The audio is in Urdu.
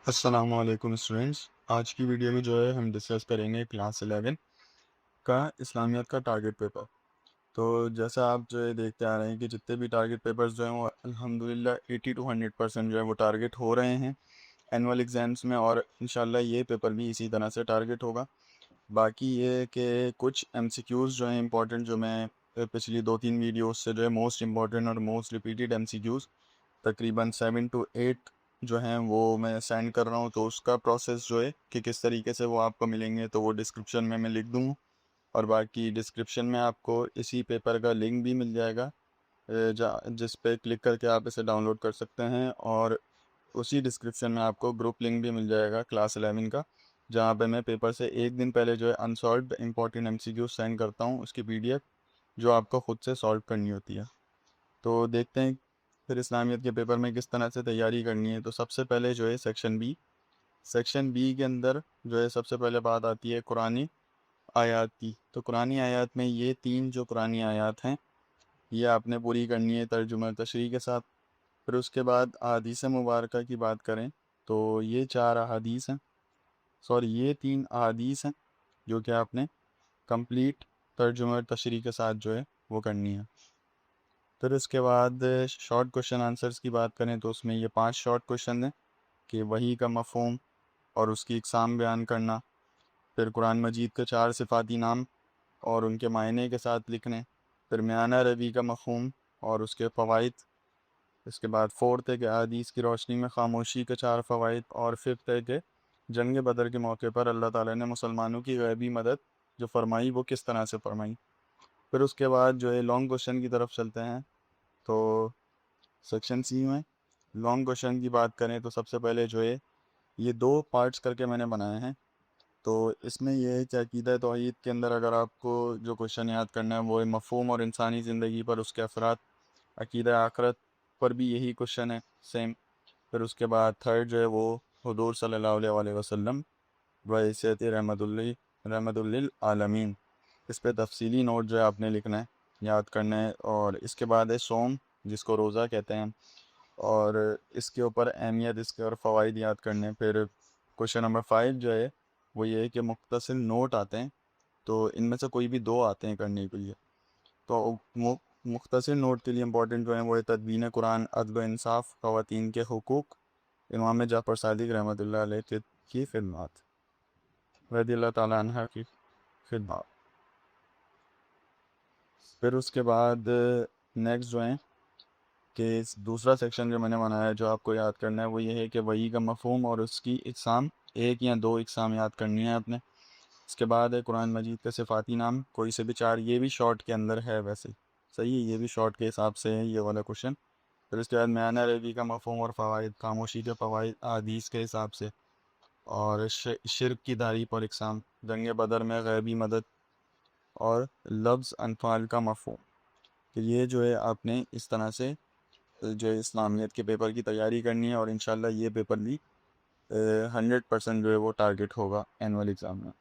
السلام علیکم اسٹوڈینٹس، آج کی ویڈیو میں جو ہے ہم ڈسکس کریں گے کلاس 11 کا اسلامیات کا ٹارگٹ پیپر۔ تو جیسا آپ جو ہے دیکھتے آ رہے ہیں کہ جتنے بھی ٹارگٹ پیپرز جو ہیں وہ الحمدللہ 80 to 100% جو ہے وہ ٹارگٹ ہو رہے ہیں اینول ایگزامس میں، اور انشاءاللہ یہ پیپر بھی اسی طرح سے ٹارگٹ ہوگا۔ باقی یہ ہے کہ کچھ ایم سی کیوز جو ہیں امپورٹنٹ، جو میں پچھلی 2-3 ویڈیوز سے جو ہے موسٹ امپورٹنٹ اور most repeated M C Qs تقریباً 7 to 8 جو ہیں وہ میں سینڈ کر رہا ہوں، تو اس کا پروسیس جو ہے کہ کس طریقے سے وہ آپ کو ملیں گے تو وہ ڈسکرپشن میں لکھ دوں، اور باقی ڈسکرپشن میں آپ کو اسی پیپر کا لنک بھی مل جائے گا جس پہ کلک کر کے آپ اسے ڈاؤن لوڈ کر سکتے ہیں، اور اسی ڈسکرپشن میں آپ کو گروپ لنک بھی مل جائے گا کلاس 11 کا، جہاں پہ میں پیپر سے ایک دن پہلے جو ہے انسالوڈ امپورٹنٹ ایم سی کیو سینڈ کرتا ہوں، اس کی پی ڈی ایف جو آپ کو خود سے سالو کرنی ہوتی ہے۔ تو دیکھتے ہیں پھر اسلامیت کے پیپر میں کس طرح سے تیاری کرنی ہے۔ تو سب سے پہلے جو ہے سیکشن بی کے اندر جو ہے سب سے پہلے بات آتی ہے قرآنی آیات کی۔ تو قرآنی آیات میں یہ 3 جو قرآنی آیات ہیں یہ آپ نے پوری کرنی ہے ترجمہ تشریح کے ساتھ۔ پھر اس کے بعد احادیث مبارکہ کی بات کریں تو یہ 4 احادیث ہیں، یہ 3 احادیث ہیں جو کہ آپ نے کمپلیٹ ترجمہ تشریح کے ساتھ جو ہے وہ کرنی ہے۔ پھر اس کے بعد شارٹ کوشچن آنسرز کی بات کریں تو اس میں یہ 5 شارٹ کوشچن ہیں کہ وحی کا مفہوم اور اس کی اقسام بیان کرنا، پھر قرآن مجید کے 4 صفاتی نام اور ان کے معنی کے ساتھ لکھنے، پھر میانہ روی کا مفہوم اور اس کے فوائد، اس کے بعد 4 ہے کہ احادیث کی روشنی میں خاموشی کے 4 فوائد، اور 5 ہے کہ جنگ بدر کے موقع پر اللہ تعالیٰ نے مسلمانوں کی غیبی مدد جو فرمائی وہ کس طرح سے فرمائی۔ پھر اس کے بعد جو ہے لانگ کوشچن کی طرف چلتے ہیں۔ تو سیکشن سی میں لانگ کوشچن کی بات کریں تو سب سے پہلے جو ہے یہ 2 پارٹس کر کے میں نے بنائے ہیں۔ تو اس میں یہ ہے کہ عقیدہ توحید کے اندر اگر آپ کو جو کوشچن یاد کرنا ہے وہ ہے مفہوم اور انسانی زندگی پر اس کے اثرات، عقیدہ آخرت پر بھی یہی کوشچن ہے سیم۔ پھر اس کے بعد 3 جو ہے وہ حضور صلی اللہ علیہ وسلم بحیثیت رحمت للعالمین، اس پہ تفصیلی نوٹ جو ہے آپ نے لکھنا ہے، یاد کرنا ہے۔ اور اس کے بعد ہے سوم، جس کو روزہ کہتے ہیں، اور اس کے اوپر اہمیت، اس کے اور فوائد یاد کرنے۔ پھر کوشچن نمبر 5 جو ہے وہ یہ ہے کہ مختصر نوٹ آتے ہیں، تو ان میں سے کوئی بھی 2 آتے ہیں کرنے کے لیے۔ تو مختصر نوٹ کے لیے امپورٹنٹ جو ہیں وہ ہے تدوین قرآن، عدل و انصاف، خواتین کے حقوق، امام جعفر صادق رحمۃ اللہ علیہ کی خدمات، رضی اللہ تعالیٰ عنہ کی خدمات۔ پھر اس کے بعد نیکسٹ جو ہیں کہ دوسرا سیکشن جو میں نے بنایا ہے جو آپ کو یاد کرنا ہے وہ یہ ہے کہ وحی کا مفہوم اور اس کی اقسام، 1 یا 2 اقسام یاد کرنی ہے آپ نے۔ اس کے بعد ہے قرآن مجید کے صفاتی نام، کوئی سے بھی 4، یہ بھی شارٹ کے اندر ہے ویسے، صحیح ہے، یہ بھی شارٹ کے حساب سے ہے یہ والا کوشچن۔ پھر اس کے بعد میانہ روی کا مفہوم اور فوائد، خاموشی کے فوائد احادیث کے حساب سے، اور شرک کی تعریف اور اقسام، جنگ بدر میں غیبی مدد، اور لفظ انفال کا مفہوم۔ کہ یہ جو ہے آپ نے اس طرح سے جو ہے اسلامیت کے پیپر کی تیاری کرنی ہے، اور انشاءاللہ یہ پیپر بھی 100% جو ہے وہ ٹارگٹ ہوگا اینول ایگزام میں۔